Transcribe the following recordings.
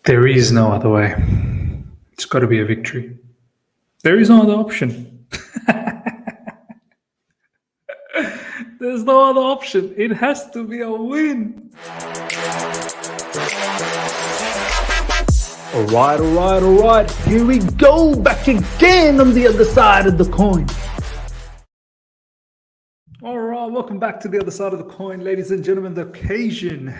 There is no other way. It's got to be a victory. There is no other option. There's no other option. It has to be a win. All right. Here we go, back again on the other side of the coin. All right, welcome back to the other side of the coin, ladies and gentlemen. The occasion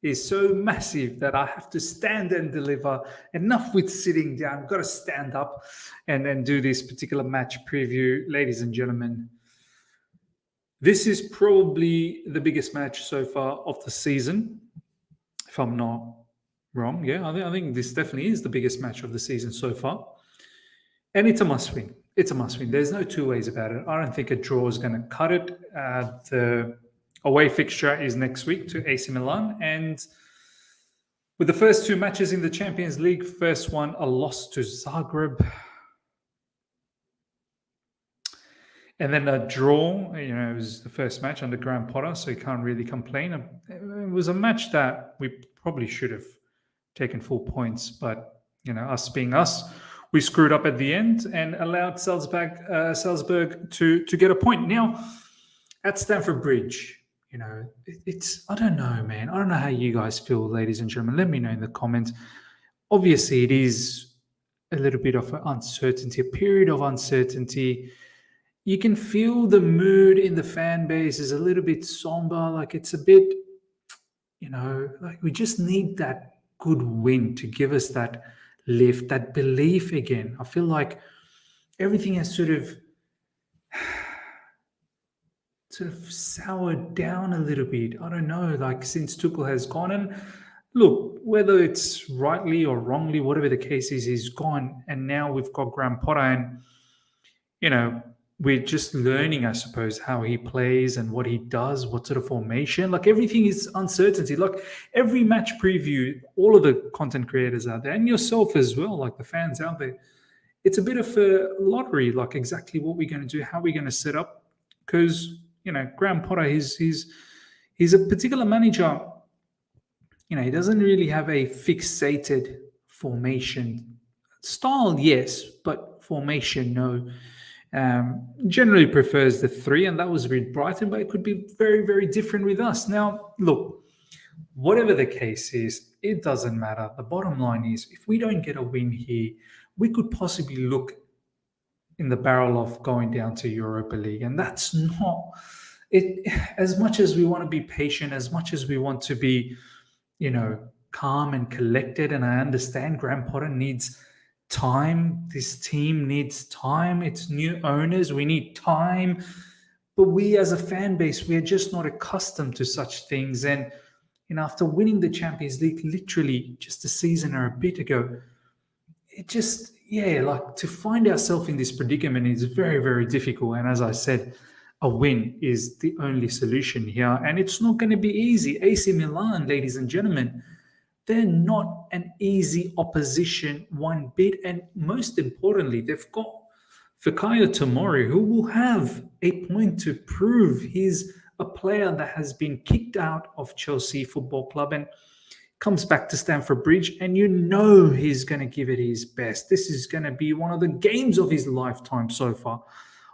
is so massive that I have to stand and deliver. Enough with sitting down. I've got to stand up and then do this particular match preview, ladies and gentlemen. This is probably the biggest match so far of the season, if I'm not wrong. Yeah, I think this definitely is the biggest match of the season so far. And it's a must-win. It's a must-win. There's no two ways about it. I don't think a draw is going to cut it. The away fixture is next week to AC Milan. And with the first two matches in the Champions League, first one, a loss to Zagreb. And then a draw, it was the first match under Graham Potter, so you can't really complain. It was a match that we probably should have taken 4 points, but, us being us, we screwed up at the end and allowed Salzburg to get a point. Now, at Stamford Bridge, it's, I don't know, man. I don't know how you guys feel, ladies and gentlemen. Let me know in the comments. Obviously, it is a little bit of uncertainty, a period of uncertainty. You can feel the mood in the fan base is a little bit somber. Like it's a bit, like we just need that good win to give us that lift, that belief again. I feel like everything has sort of soured down a little bit. I don't know, like since Tuchel has gone. And look, whether it's rightly or wrongly, whatever the case is, he's gone. And now we've got Graham Potter and, we're just learning, I suppose, how he plays and what he does, what sort of formation. Like everything is uncertainty. Like every match preview, all of the content creators out there and yourself as well, like the fans out there, it's a bit of a lottery, like exactly what we're going to do, how we're going to set up. Because, Graham Potter, he's a particular manager. He doesn't really have a fixated formation. Style, yes, but formation, no. Generally prefers the 3, and that was with Brighton, but it could be very, very different with us. Now, look, whatever the case is, it doesn't matter. The bottom line is, if we don't get a win here, we could possibly look in the barrel of going down to Europa League, and that's not it. As much as we want to be patient, as much as we want to be, calm and collected, and I understand Graham Potter needs time. This team needs time. It's new owners. We need time. But we as a fan base, we are just not accustomed to such things. And after winning the Champions League literally just a season or a bit ago, it just, like to find ourselves in this predicament is very, very difficult. And as I said, a win is the only solution here. And it's not going to be easy. AC Milan, ladies and gentlemen, they're not an easy opposition one bit. And most importantly, they've got Fikayo Tomori, who will have a point to prove he's a player that has been kicked out of Chelsea Football Club and comes back to Stamford Bridge. And he's going to give it his best. This is going to be one of the games of his lifetime so far.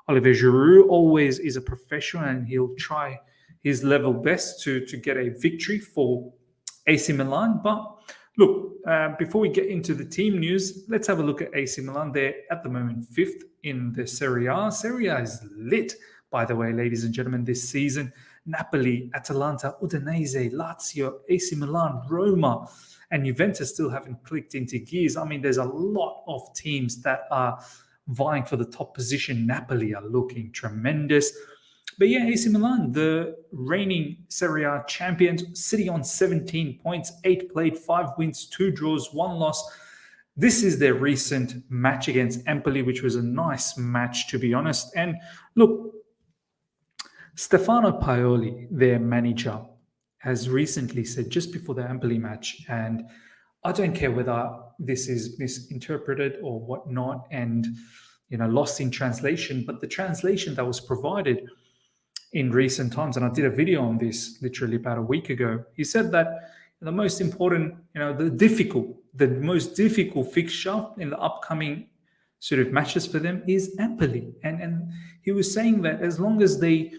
Olivier Giroud always is a professional and he'll try his level best to get a victory for AC Milan. But look, before we get into the team news, let's have a look at AC Milan. They're at the moment 5th in the Serie A. Serie A is lit, by the way, ladies and gentlemen, this season. Napoli, Atalanta, Udinese, Lazio, AC Milan, Roma, and Juventus still haven't clicked into gears. I mean, there's a lot of teams that are vying for the top position. Napoli are looking tremendous. But AC Milan, the reigning Serie A champions, sitting on 17 points, 8 played, 5 wins, 2 draws, 1 loss. This is their recent match against Empoli, which was a nice match, to be honest. And look, Stefano Pioli, their manager, has recently said just before the Empoli match, and I don't care whether this is misinterpreted or whatnot and, lost in translation, but the translation that was provided in recent times, and I did a video on this literally about a week ago, he said that the most important, the the most difficult fixture in the upcoming sort of matches for them is Empoli. And he was saying that as long as they,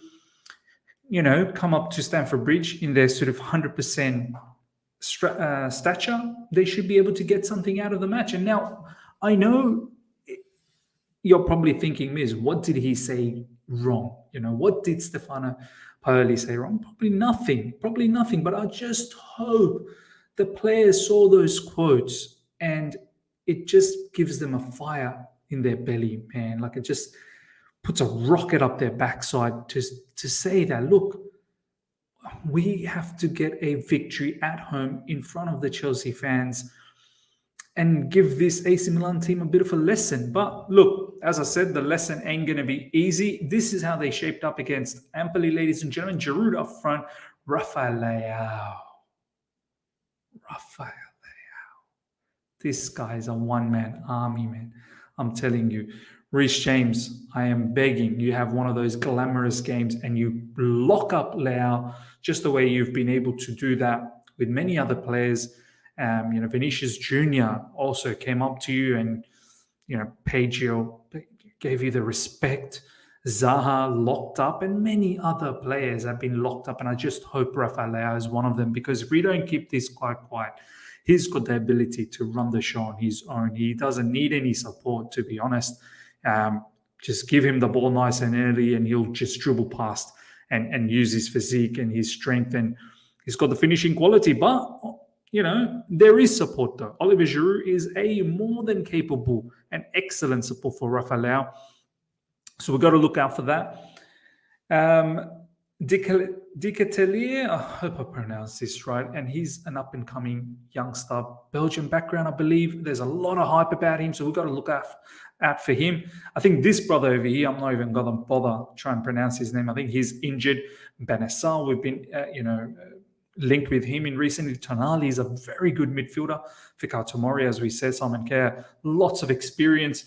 come up to Stamford Bridge in their sort of 100% stature, they should be able to get something out of the match. And now I know you're probably thinking, Miz, what did he say wrong? What did Stefano Paoli say wrong? Probably nothing. But I just hope the players saw those quotes and it just gives them a fire in their belly, man. Like it just puts a rocket up their backside to say that, look, we have to get a victory at home in front of the Chelsea fans and give this AC Milan team a bit of a lesson. But look, as I said, the lesson ain't going to be easy. This is how they shaped up against Empoli, ladies and gentlemen. Giroud up front, Rafael Leao. This guy is a one-man army, man. I'm telling you. Reece James, I am begging, you have one of those glamorous games and you lock up Leao just the way you've been able to do that with many other players. Vinicius Jr. also came up to you and, paid you, gave you the respect. Zaha locked up and many other players have been locked up. And I just hope Rafael Leao is one of them, because if we don't keep this quite quiet, he's got the ability to run the show on his own. He doesn't need any support, to be honest. Just give him the ball nice and early and he'll just dribble past and use his physique and his strength, and he's got the finishing quality. But, there is support though. Oliver Giroud is a more than capable and excellent support for Rafael Leao. So we've got to look out for that. Dicatelier, I hope I pronounced this right, and he's an up-and-coming youngster, Belgian background, I believe. There's a lot of hype about him, so we've got to look out for him. I think this brother over here, I'm not even going to bother trying to pronounce his name. I think he's injured. Benassar, we've been, linked with him in recently. Tonali is a very good midfielder. Fikar Tomori, as we said, Simon Kerr, lots of experience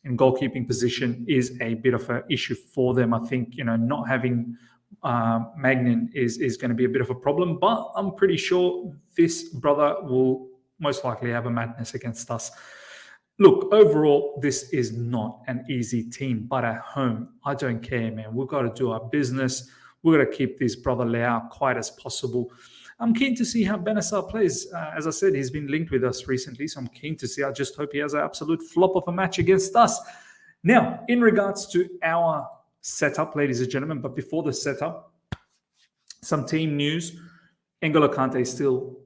in goalkeeping position is a bit of an issue for them. I think, not having Magnin is going to be a bit of a problem, but I'm pretty sure this brother will most likely have a madness against us. Look, overall, this is not an easy team, but at home, I don't care, man. We've got to do our business. We've got to keep this brother Leao quiet as possible. I'm keen to see how Benassar plays. As I said, he's been linked with us recently, so I'm keen to see. I just hope he has an absolute flop of a match against us. Now, in regards to our setup, ladies and gentlemen, but before the setup, some team news. N'Golo Kante is still,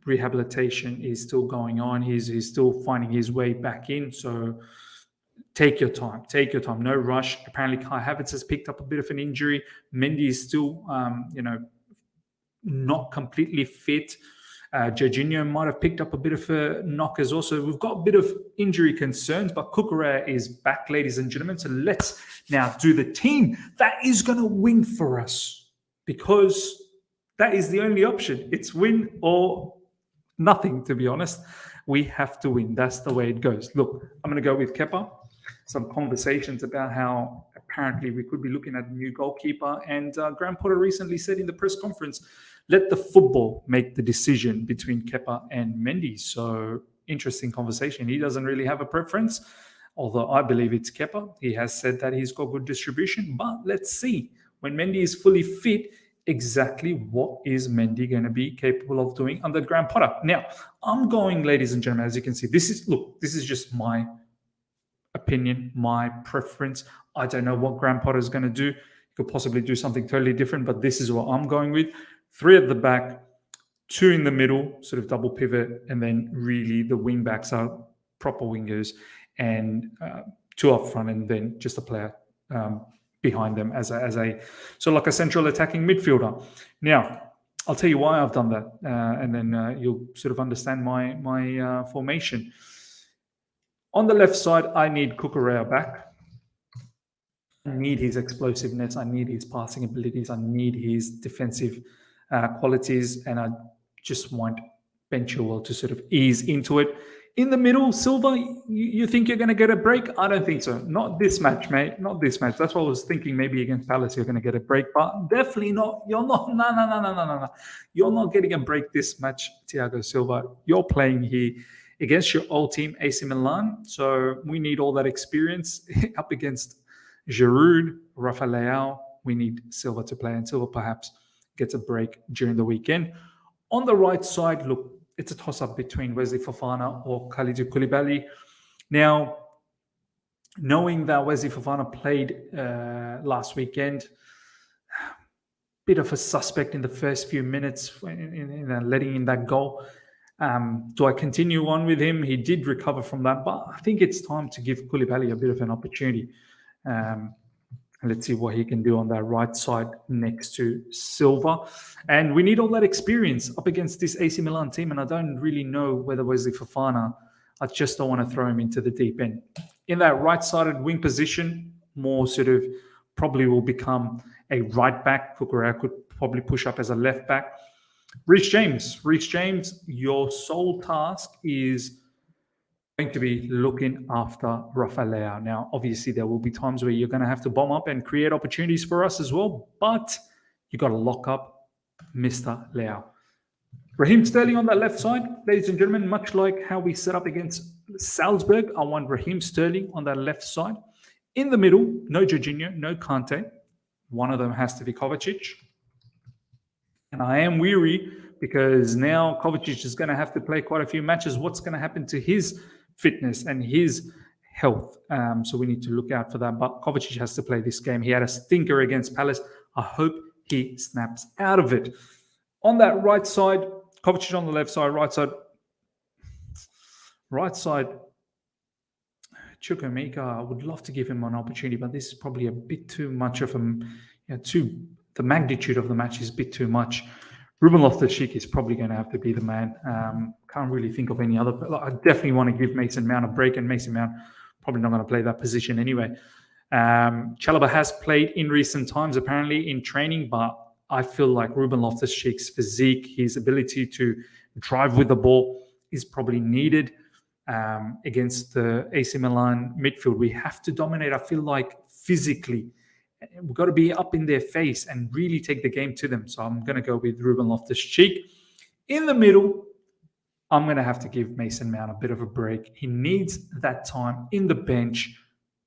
rehabilitation is still going on. He's still finding his way back in. So take your time. No rush. Apparently, Kai Havertz has picked up a bit of an injury. Mendy is still, not completely fit. Jorginho might have picked up a bit of a knock as well. So we've got a bit of injury concerns, but Cucurella is back, ladies and gentlemen. So let's now do the team that is going to win for us, because that is the only option. It's win or nothing, to be honest. We have to win. That's the way it goes. Look, I'm going to go with Kepa. Some conversations about how apparently we could be looking at a new goalkeeper. And Graham Potter recently said in the press conference, let the football make the decision between Kepa and Mendy. So interesting conversation. He doesn't really have a preference, although I believe it's Kepa. He has said that he's got good distribution, but let's see when Mendy is fully fit, exactly what is Mendy going to be capable of doing under Graham Potter. Now, I'm going, ladies and gentlemen, as you can see, this is just my opinion, my preference. I don't know what Graham Potter is going to do. He could possibly do something totally different, but this is what I'm going with. 3 at the back, 2 in the middle, sort of double pivot, and then really the wing backs are proper wingers, and 2 up front, and then just a player behind them as a like a central attacking midfielder. Now, I'll tell you why I've done that, and then you'll sort of understand my formation. On the left side, I need Cucurella back. I need his explosiveness. I need his passing abilities. I need his defensive qualities, and I just want Ben Chilwell to sort of ease into it. In the middle, Silva, you think you're going to get a break? I don't think so. Not this match, mate. Not this match. That's what I was thinking. Maybe against Palace, you're going to get a break, but definitely not. You're not. No, no, no, no, no, no, no. You're not getting a break this match, Thiago Silva. You're playing here against your old team, AC Milan. So we need all that experience up against Giroud, Rafael. We need Silva to play, and Silva perhaps gets a break during the weekend. On the right side, look, it's a toss-up between Wesley Fofana or Kalidou Koulibaly. Now, knowing that Wesley Fofana played last weekend, bit of a suspect in the first few minutes in letting in that goal. Do I continue on with him? He did recover from that, but I think it's time to give Koulibaly a bit of an opportunity. Let's see what he can do on that right side next to Silva. And we need all that experience up against this AC Milan team. And I don't really know whether Wesley Fofana, I just don't want to throw him into the deep end. In that right-sided wing position, more sort of probably will become a right back. Kukurea could probably push up as a left back. Reece James, your sole task is going to be looking after Rafael. Now, obviously, there will be times where you're going to have to bomb up and create opportunities for us as well, but you got to lock up Mr. Leao. Raheem Sterling on that left side, ladies and gentlemen, much like how we set up against Salzburg, I want Raheem Sterling on that left side. In the middle, no Jorginho, no Kante. One of them has to be Kovacic. And I am weary because now Kovacic is going to have to play quite a few matches. What's going to happen to his fitness and his health? So we need to look out for that. But Kovacic has to play this game. He had a stinker against Palace. I hope he snaps out of it. On that right side, Kovacic on the left side, right side, Chukwuemeka. I would love to give him an opportunity, but this is probably a bit too much of the magnitude of the match is a bit too much. Ruben Loftus-Cheek is probably going to have to be the man. Can't really think of any other. I definitely want to give Mason Mount a break, and Mason Mount probably not going to play that position anyway. Chalobah has played in recent times, apparently in training, but I feel like Ruben Loftus-Cheek's physique, his ability to drive with the ball is probably needed against the AC Milan midfield. We have to dominate, I feel like, physically. We've got to be up in their face and really take the game to them. So I'm going to go with Ruben Loftus-Cheek. In the middle, I'm going to have to give Mason Mount a bit of a break. He needs that time in the bench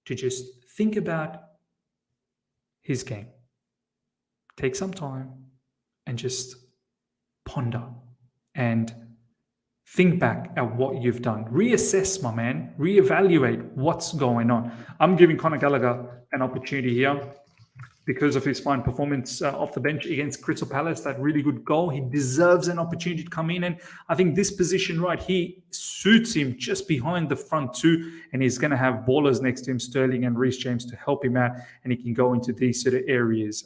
to just think about his game. Take some time and just ponder and think back at what you've done. Reassess, my man. Reevaluate what's going on. I'm giving Conor Gallagher an opportunity here because of his fine performance off the bench against Crystal Palace, that really good goal. He deserves an opportunity to come in. And I think this position right here suits him just behind the front two. And he's going to have ballers next to him, Sterling and Reece James, to help him out. And he can go into these sort of areas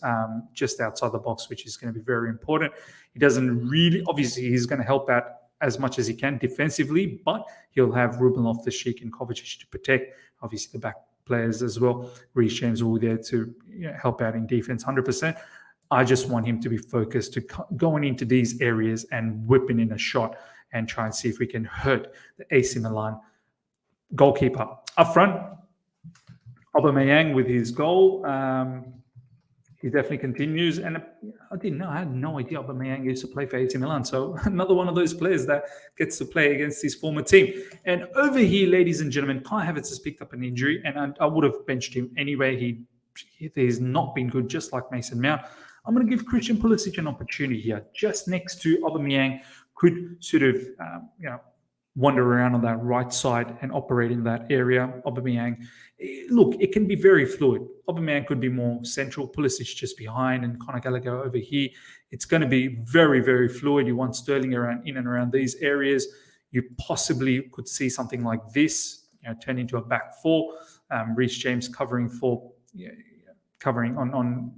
just outside the box, which is going to be very important. He doesn't really, obviously, he's going to help out as much as he can defensively, but he'll have Ruben Loftus-Cheek and Kovacic to protect, obviously, the back players as well. Reece James will be there to help out in defense 100%. I just want him to be focused to going into these areas and whipping in a shot and try and see if we can hurt the AC Milan goalkeeper. Up front, Aubameyang with his goal. He definitely continues. And I didn't know. I had no idea Aubameyang used to play for AC Milan. So another one of those players that gets to play against his former team. And over here, ladies and gentlemen, Kai Havertz has picked up an injury. And I would have benched him anyway. He's not been good, just like Mason Mount. I'm going to give Christian Pulisic an opportunity here. Just next to Aubameyang, could sort of, wander around on that right side and operate in that area. Aubameyang, look, it can be very fluid. Aubameyang could be more central, Pulisic just behind, and Conor Gallagher over here. It's going to be very, very fluid. You want Sterling in and around these areas. You possibly could see something like this, turn into a back four. Reece James covering on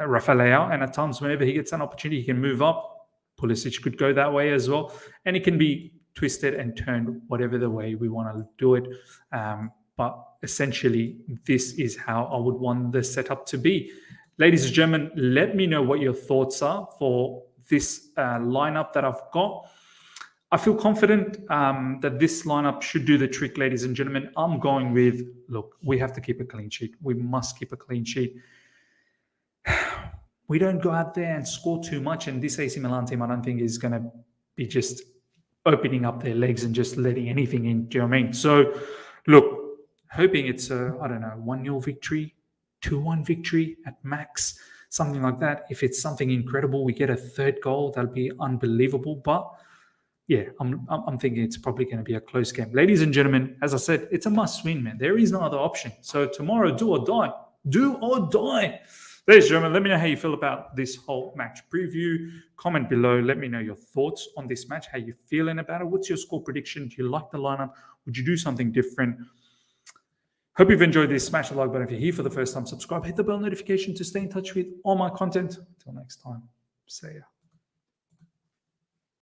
Rafael, and at times whenever he gets an opportunity, he can move up. Pulisic could go that way as well, and it can be twisted and turned whatever the way we want to do it. But essentially, this is how I would want the setup to be. Ladies and gentlemen, let me know what your thoughts are for this lineup that I've got. I feel confident that this lineup should do the trick, ladies and gentlemen. I'm going with, look, we have to keep a clean sheet. We must keep a clean sheet. We don't go out there and score too much, and this AC Milan team, I don't think, is going to be just opening up their legs and just letting anything in. Do you know what I mean? So, look, hoping it's a, 1-0 victory, 2-1 victory at max, something like that. If it's something incredible, we get a third goal, that'll be unbelievable. But yeah, I'm thinking it's probably going to be a close game. Ladies and gentlemen, as I said, it's a must-win, man. There is no other option. So tomorrow, do or die. Do or die. Ladies and gentlemen, let me know how you feel about this whole match preview. Comment below. Let me know your thoughts on this match, how you're feeling about it. What's your score prediction? Do you like the lineup? Would you do something different? Hope you've enjoyed this. Smash the like button if you're here for the first time. Subscribe. Hit the bell notification to stay in touch with all my content. Until next time. See ya.